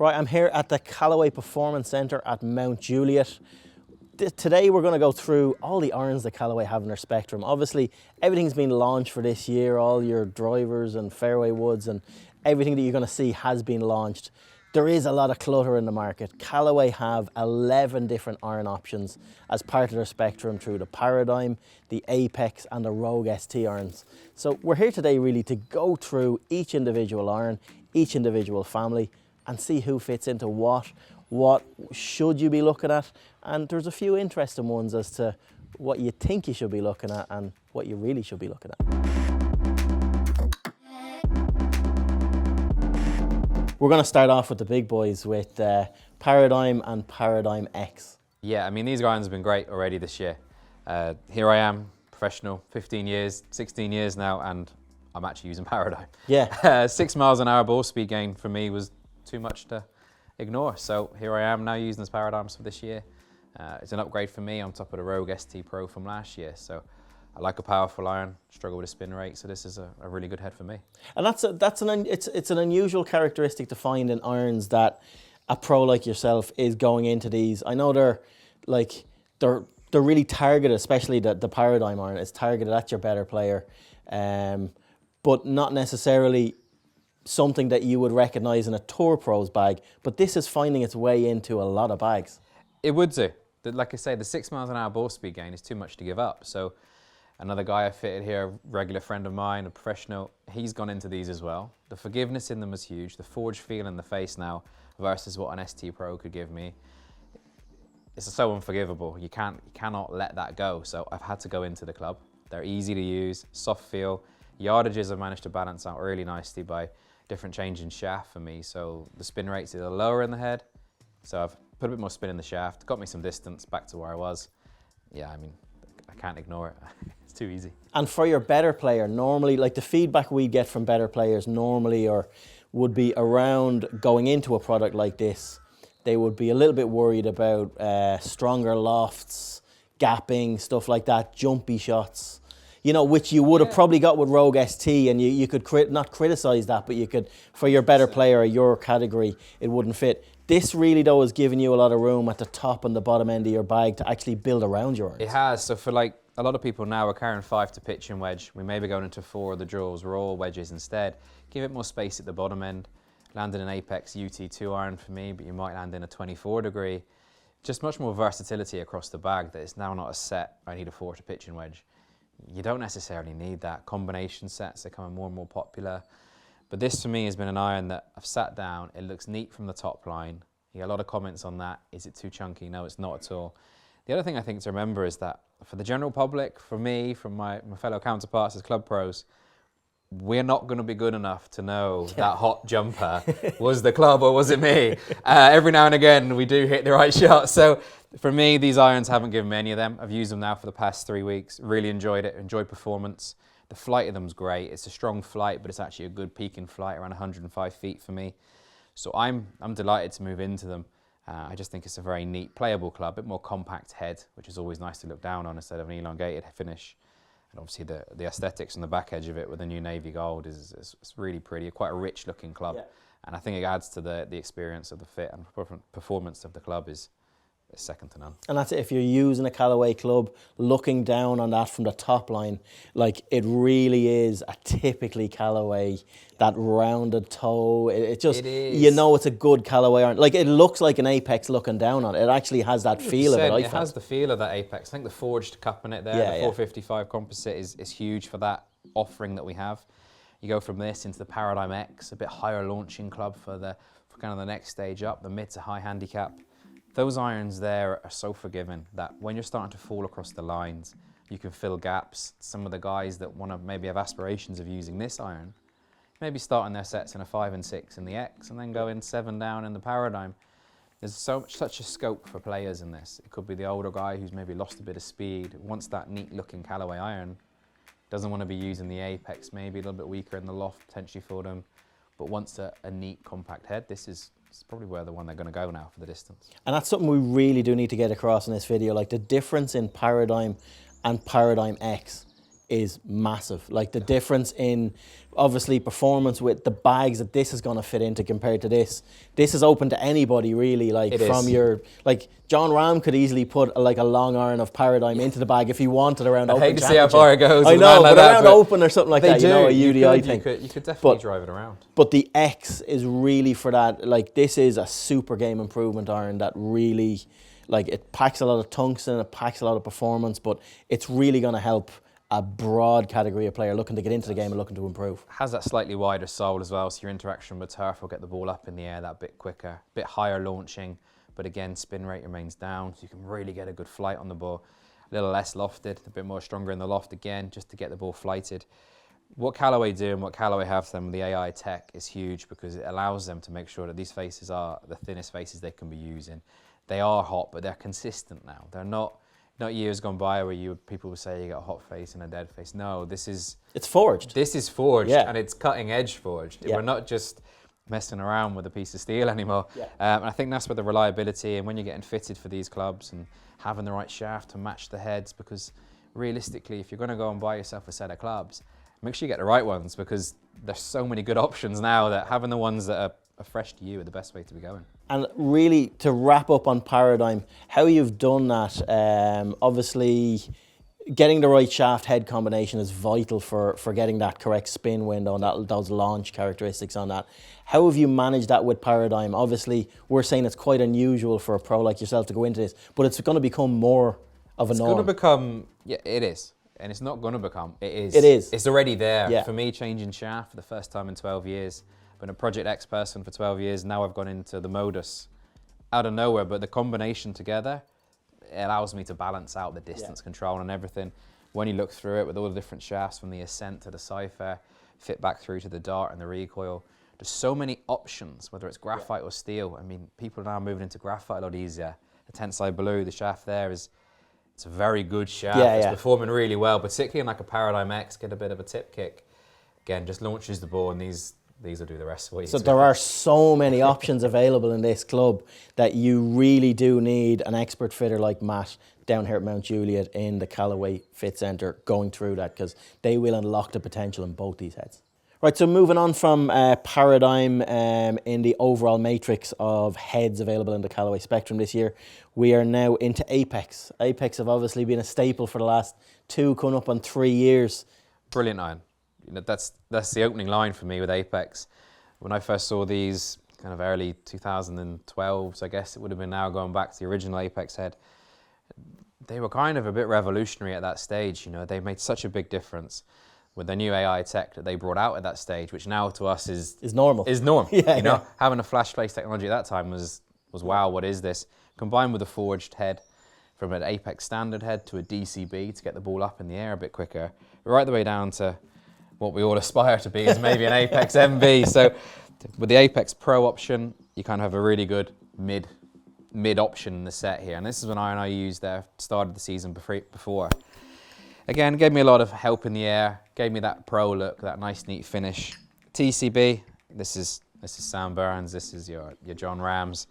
Right, I'm here at the Callaway Performance Centre at Mount Juliet. Today we're going to go through all the irons that Callaway have in their spectrum. Obviously, everything's been launched for this year. All your drivers and fairway woods and everything that you're going to see has been launched. There is a lot of clutter in the market. Callaway have 11 different iron options as part of their spectrum through the Paradigm, the Apex and the Rogue ST irons. So we're here today really to go through each individual iron, each individual family, and see who fits into what should you be looking at, and there's a few interesting ones as to what you think you should be looking at and what you really should be looking at. We're going to start off with the big boys with Paradigm and Paradigm X. Yeah, I mean, these irons have been great already this year. Here I am, professional, 15 years, 16 years now, and I'm actually using Paradigm. Yeah. 6 miles an hour ball speed gain for me was too much to ignore. So here I am now using those Paradigms for this year. It's an upgrade for me on top of the Rogue ST Pro from last year. So I like a powerful iron, struggle with a spin rate, so this is a really good head for me. And it's an unusual characteristic to find in irons that a pro like yourself is going into these. I know they're really targeted, especially the Paradigm iron is targeted at your better player, but not necessarily something that you would recognise in a Tour Pro's bag, but this is finding its way into a lot of bags. It would do. Like I say, the 6 miles an hour ball speed gain is too much to give up. So another guy I fitted here, a regular friend of mine, a professional, he's gone into these as well. The forgiveness in them is huge. The forged feel in the face now versus what an ST Pro could give me. It's so unforgivable. You cannot let that go. So I've had to go into the club. They're easy to use, soft feel. Yardages have managed to balance out really nicely by different change in shaft for me. So the spin rates are lower in the head. So I've put a bit more spin in the shaft, got me some distance back to where I was. Yeah, I mean, I can't ignore it. It's too easy. And for your better player, normally, like the feedback we get from better players normally would be around going into a product like this, they would be a little bit worried about stronger lofts, gapping, stuff like that, jumpy shots. You know, which you would have probably got with Rogue ST, and you could not criticise that, but you could, for your better player or your category, it wouldn't fit. This really, though, is giving you a lot of room at the top and the bottom end of your bag to actually build around your irons. It has. So for like a lot of people now, we're carrying 5 to pitch and wedge. We may be going into 4 of the draws. We're all wedges instead. Give it more space at the bottom end. Landed an Apex UT2 iron for me, but you might land in a 24 degree. Just much more versatility across the bag that it's now not a set, I need a 4 to pitch and wedge. You don't necessarily need that. Combination sets are becoming more and more popular. But this for me has been an iron that I've sat down, it looks neat from the top line. You get a lot of comments on that. Is it too chunky? No, it's not at all. The other thing I think to remember is that for the general public, for me, from my fellow counterparts as club pros, we're not going to be good enough to know that hot jumper was the club or was it me. Every now and again we do hit the right shot. So for me, these irons haven't given me any of them. I've used them now for the past 3 weeks. Really enjoyed it, enjoyed performance. The flight of them's great. It's a strong flight, but it's actually a good peaking flight, around 105 feet for me. So I'm delighted to move into them. I just think it's a very neat, playable club, a bit more compact head, which is always nice to look down on instead of an elongated finish. And obviously the aesthetics on the back edge of it with the new navy gold is really pretty, quite a rich looking club. Yeah. And I think it adds to the experience of the fit and performance of the club is second to none. And that's it. If you're using a Callaway club, looking down on that from the top line, like it really is a typically Callaway, that rounded toe. It is. You know it's a good Callaway iron. Like it looks like an Apex looking down on it. It actually has that feel of it. It has the feel of that Apex. I think the forged cup in it there, the 455 composite is huge for that offering that we have. You go from this into the Paradigm X, a bit higher launching club for kind of the next stage up, the mid to high handicap. Those irons there are so forgiving that when you're starting to fall across the lines, you can fill gaps. Some of the guys that want to maybe have aspirations of using this iron, maybe starting their sets in a 5 and 6 in the X and then go in 7 down in the Paradigm. There's such a scope for players in this. It could be the older guy who's maybe lost a bit of speed, wants that neat looking Callaway iron, doesn't want to be using the Apex, maybe a little bit weaker in the loft potentially for them, but wants a neat compact head. This is probably where the one they're going to go now for the distance. And that's something we really do need to get across in this video, like the difference in Paradigm and Paradigm X is massive. Like the difference in obviously performance with the bags that this is going to fit into compared to this. This is open to anybody really. Like like John Ram could easily put like a long iron of Paradigm into the bag if he wanted around open. I hate to see how far it goes. I know, but around open or something like that, you know, a UDI thing. You could definitely drive it around. But the X is really for that. Like this is a super game improvement iron that really, like it packs a lot of tungsten, it packs a lot of performance, but it's really going to help a broad category of player looking to get into the game and looking to improve. Has that slightly wider sole as well, so your interaction with turf will get the ball up in the air that bit quicker, a bit higher launching, but again, spin rate remains down, so you can really get a good flight on the ball. A little less lofted, a bit more stronger in the loft again, just to get the ball flighted. What Callaway do and what Callaway have them with the AI tech is huge because it allows them to make sure that these faces are the thinnest faces they can be using. They are hot, but they're consistent now. They're not years gone by where people would say you got a hot face and a dead face. No, it's forged. This is forged, and it's cutting edge forged. We're not just messing around with a piece of steel anymore. And I think that's where the reliability and when you're getting fitted for these clubs and having the right shaft to match the heads, because realistically, if you're going to go and buy yourself a set of clubs, make sure you get the right ones because there's so many good options now that having the ones that are fresh to you are the best way to be going. And really, to wrap up on Paradigm, how you've done that, obviously getting the right shaft head combination is vital for getting that correct spin window and those launch characteristics on that. How have you managed that with Paradigm? Obviously, we're saying it's quite unusual for a pro like yourself to go into this, but it's going to become more of a norm. It's going to become, it is. And it's not going to become, it is. It is. It's already there. For me, changing shaft for the first time in 12 years. Been a Project X person for 12 years. Now I've gone into the modus out of nowhere, but the combination together, it allows me to balance out the distance control and everything. When you look through it with all the different shafts from the Ascent to the Cypher, fit back through to the Dart and the recoil, there's so many options, whether it's graphite or steel. I mean, people are now moving into graphite a lot easier. The Tensai Blue, the shaft there it's a very good shaft. It's performing really well, particularly in like a Paradigm X, get a bit of a tip kick. Again, just launches the ball and these will do the rest for you. So there are so many options available in this club that you really do need an expert fitter like Matt down here at Mount Juliet in the Callaway Fit Centre going through that, because they will unlock the potential in both these heads. Right, so moving on from Paradigm in the overall matrix of heads available in the Callaway spectrum this year, we are now into Apex. Apex have obviously been a staple for the last 2, coming up on 3 years. Brilliant iron. You know, that's the opening line for me with Apex. When I first saw these, kind of early 2012, so I guess it would have been now going back to the original Apex head, they were kind of a bit revolutionary at that stage. You know, they made such a big difference with the new AI tech that they brought out at that stage, which now to us is normal. Is normal. You know, having a flash place technology at that time was wow, what is this? Combined with a forged head, from an Apex standard head to a DCB to get the ball up in the air a bit quicker, right the way down to what we all aspire to be is maybe an Apex MV. So with the Apex Pro option, you kind of have a really good mid option in the set here. And this is an iron I used there, started the season before. Again, gave me a lot of help in the air, gave me that pro look, that nice neat finish. TCB, this is Sam Burns, this is your John Rams.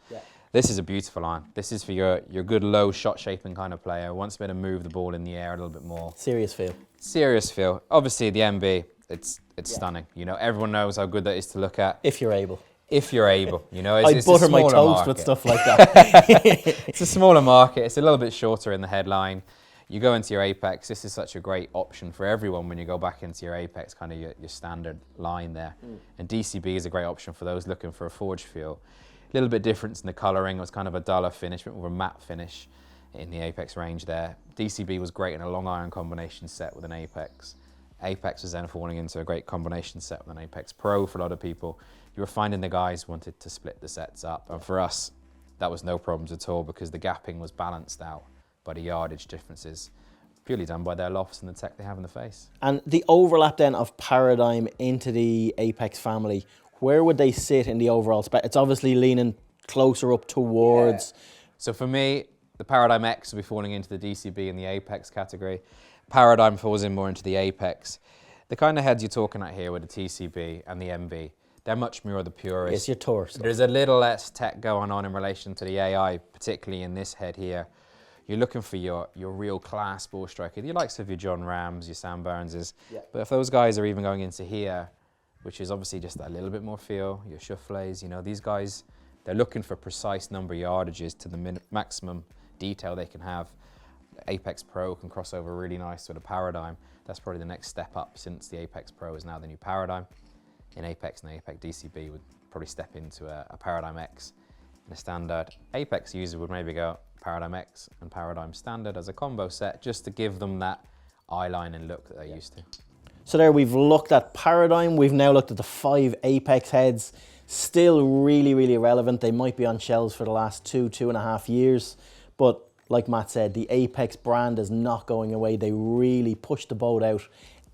This is a beautiful iron. This is for your good low shot shaping kind of player who wants to be able to move the ball in the air a little bit more. Serious feel. Serious feel. Obviously the MB, it's stunning. You know, everyone knows how good that is to look at. If you're able. If you're able, you know. I butter my toast market with stuff like that. It's a smaller market. It's a little bit shorter in the headline. You go into your Apex, this is such a great option for everyone when you go back into your Apex, kind of your standard line there. And DCB is a great option for those looking for a forged feel. A little bit different in the colouring. It was kind of a duller finish, a bit more of a matte finish in the Apex range there. DCB was great in a long iron combination set with an Apex. Apex was then falling into a great combination set with an Apex Pro for a lot of people. You were finding the guys wanted to split the sets up. And for us, that was no problems at all because the gapping was balanced out by the yardage differences, purely done by their lofts and the tech they have in the face. And the overlap then of Paradigm into the Apex family, where would they sit in the overall spec? It's obviously leaning closer up towards... So for me, the Paradigm X will be falling into the DCB and the Apex category. Paradigm falls in more into the Apex. The kind of heads you're talking at here with the TCB and the MB, they're much more of the purist. It's your tour stuff. There's a little less tech going on in relation to the AI, particularly in this head here. you're looking for your real class ball striker, the likes of your John Rams, your Sam Burnses. Yeah. But if those guys are even going into here, which is obviously just a little bit more feel, your Shuffleys, you know, these guys, they're looking for precise number of yardages to the maximum detail they can have. Apex Pro can cross over really nice with a Paradigm. That's probably the next step up, since the Apex Pro is now the new Paradigm. In Apex and Apex DCB would probably step into a Paradigm X. And a standard Apex user would maybe go Paradigm X and Paradigm Standard as a combo set, just to give them that eyeline and look that they're used to. So there we've looked at Paradigm, we've now looked at the 5 Apex heads. Still really, really relevant. They might be on shelves for the last 2.5 years, but like Matt said, the Apex brand is not going away. They really pushed the boat out.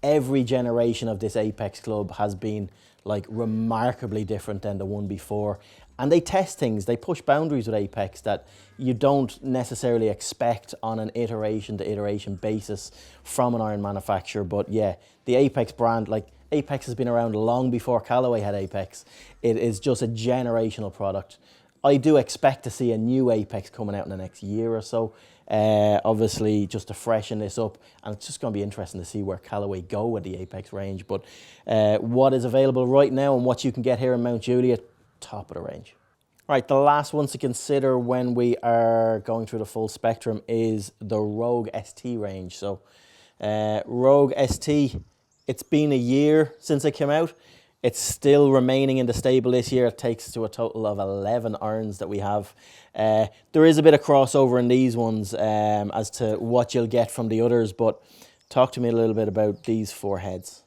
Every generation of this Apex club has been like remarkably different than the one before. And they test things, they push boundaries with Apex that you don't necessarily expect on an iteration to iteration basis from an iron manufacturer. But yeah, the Apex brand, like Apex has been around long before Callaway had Apex. It is just a generational product. I do expect to see a new Apex coming out in the next year or so, obviously just to freshen this up, and it's just going to be interesting to see where Callaway go with the Apex range. But what is available right now and what you can get here in Mount Juliet, top of the range. Right, the last ones to consider when we are going through the full spectrum is the Rogue ST range. So Rogue ST, it's been a year since it came out. It's still remaining in the stable this year. It takes to a total of 11 irons that we have. There is a bit of crossover in these ones as to what you'll get from the others, but talk to me a little bit about these 4 heads.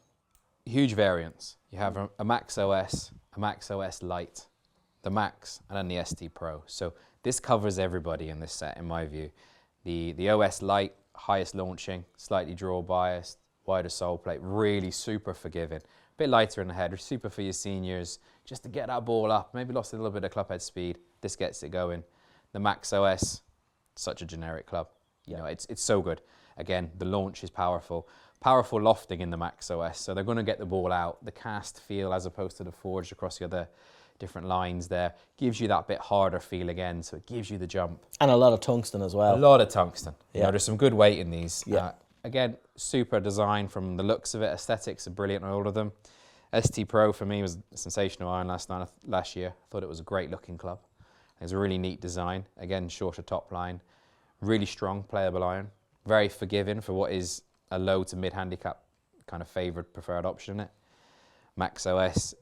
Huge variance. You have a Max OS, a Max OS Lite, the Max, and then the ST Pro. So this covers everybody in this set, in my view. The OS Lite, highest launching, slightly draw biased, wider sole plate, really super forgiving. A bit lighter in the head, super for your seniors, just to get that ball up. Maybe lost a little bit of club head speed. This gets it going. The Max OS, such a generic club. You know, it's so good. Again, the launch is powerful. Powerful lofting in the Max OS, so they're going to get the ball out. The cast feel, as opposed to the forged across the other different lines there, gives you that bit harder feel again, so it gives you the jump. And a lot of tungsten as well. A lot of tungsten. Yeah. You know, there's some good weight in these. Yeah. Again, super design from the looks of it. Aesthetics are brilliant on all of them. ST Pro for me was a sensational iron last year. I thought it was a great looking club. It was a really neat design. Again, shorter top line. Really strong, playable iron. Very forgiving for what is a low to mid handicap kind of favoured, preferred option in it. Max OS,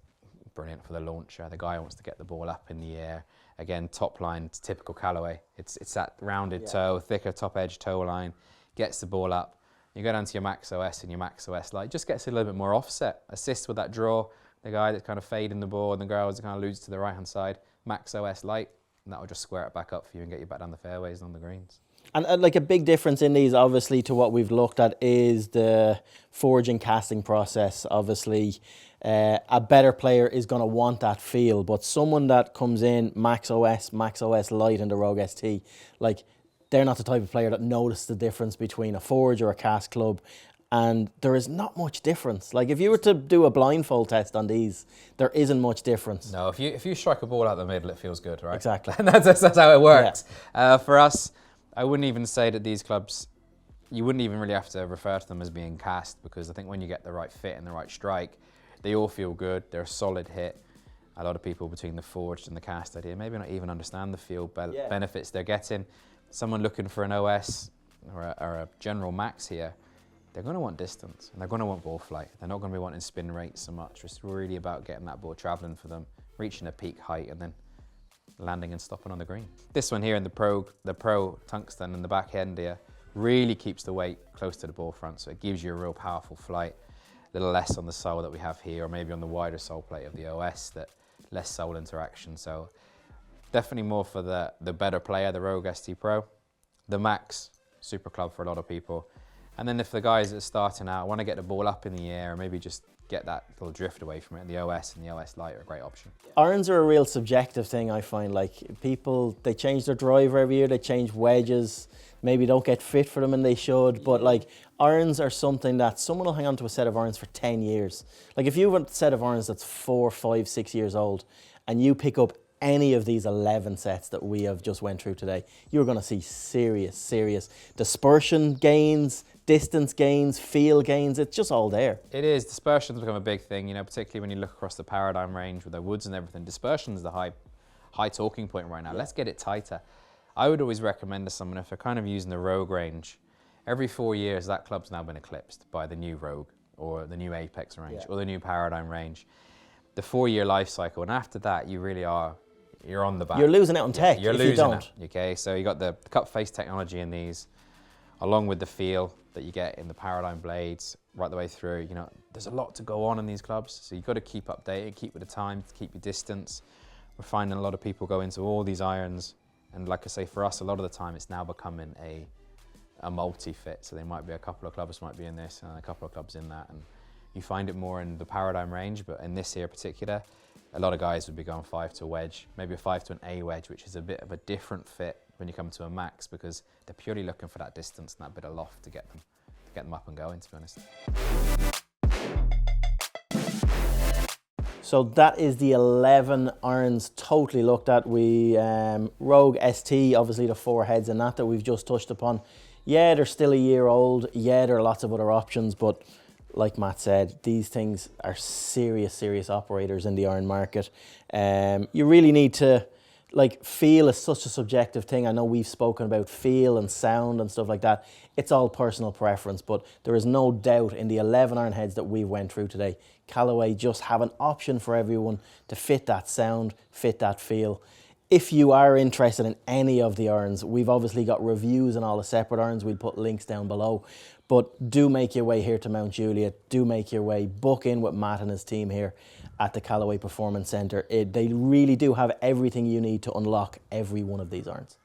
brilliant for the launcher. The guy wants to get the ball up in the air. Again, top line, it's typical Callaway. It's that rounded toe, thicker top edge toe line, gets the ball up. You go down to your Max OS and your Max OS Lite, just gets a little bit more offset. Assists with that draw. The guy that's kind of fading the ball and the girl that kind of loses to the right hand side. Max OS Lite, and that'll just square it back up for you and get you back down the fairways and on the greens. And like a big difference in these, obviously, to what we've looked at is the forging casting process. Obviously, a better player is going to want that feel, but someone that comes in Max OS Lite and the Rogue ST, like, they're not the type of player that notices the difference between a forge or a cast club, and there is not much difference. Like, if you were to do a blindfold test on these, there isn't much difference. No, if you strike a ball out the middle, it feels good, right? Exactly. that's how it works. Yeah. For us, I wouldn't even say that these clubs, you wouldn't even really have to refer to them as being cast, because I think when you get the right fit and the right strike, they all feel good. They're a solid hit. A lot of people between the forged and the cast idea maybe not even understand the field benefits they're getting. Someone looking for an OS or a general max here, they're going to want distance and they're going to want ball flight. They're not going to be wanting spin rates so much. It's really about getting that ball traveling for them, reaching a peak height and then landing and stopping on the green. This one here in the Pro tungsten in the back end here really keeps the weight close to the ball front, so it gives you a real powerful flight. A little less on the sole that we have here, or maybe on the wider sole plate of the OS, that less sole interaction. So definitely more for the better player, the Rogue ST Pro. The Max, super club for a lot of people. And then if the guys that are starting out want to get the ball up in the air and maybe just get that little drift away from it, the OS and the OS Lite are a great option. Irons are a real subjective thing, I find. Like, people, they change their driver every year, they change wedges, maybe don't get fit for them and they should, but like, irons are something that someone will hang on to a set of irons for 10 years. Like, if you have a set of irons that's 4, 5, 6 years old and you pick up any of these 11 sets that we have just went through today, you're going to see serious dispersion gains, distance gains, feel gains. It's just all there. It is. Dispersion's become a big thing, you know, particularly when you look across the Paradigm range with the woods and everything. Dispersion's the high talking point right now. Let's get it tighter. I would always recommend to someone, if they're kind of using the Rogue range, every 4 years that club's now been eclipsed by the new Rogue or the new Apex range or the new Paradigm range. The 4-year life cycle, and after that you really are, you're on the back. You're losing out on tech you're if losing you don't. it, okay? So you got the cup face technology in these, along with the feel that you get in the Paradigm blades right the way through. You know, there's a lot to go on in these clubs, so you've got to keep updated, keep with the time, keep your distance. We're finding a lot of people go into all these irons, and like I say, for us, a lot of the time it's now becoming a multi-fit. So there might be a couple of clubs might be in this and a couple of clubs in that, and you find it more in the Paradigm range, but in this here particular, a lot of guys would be going 5 to a wedge, maybe a 5 to an A wedge, which is a bit of a different fit when you come to a max, because they're purely looking for that distance and that bit of loft to get them up and going, to be honest. So that is the 11 irons totally looked at. We Rogue ST, obviously the 4 heads and that we've just touched upon. Yeah, they're still a year old. Yeah, there are lots of other options, but like Matt said, these things are serious operators in the iron market. You really need to, like, feel is such a subjective thing. I know we've spoken about feel and sound and stuff like that. It's all personal preference, but there is no doubt in the 11 iron heads that we went through today, Callaway just have an option for everyone to fit that sound, fit that feel. If you are interested in any of the irons, we've obviously got reviews on all the separate irons. We'll put links down below. But do make your way here to Mount Juliet. Do make your way, book in with Matt and his team here at the Callaway Performance Centre. They really do have everything you need to unlock every one of these irons.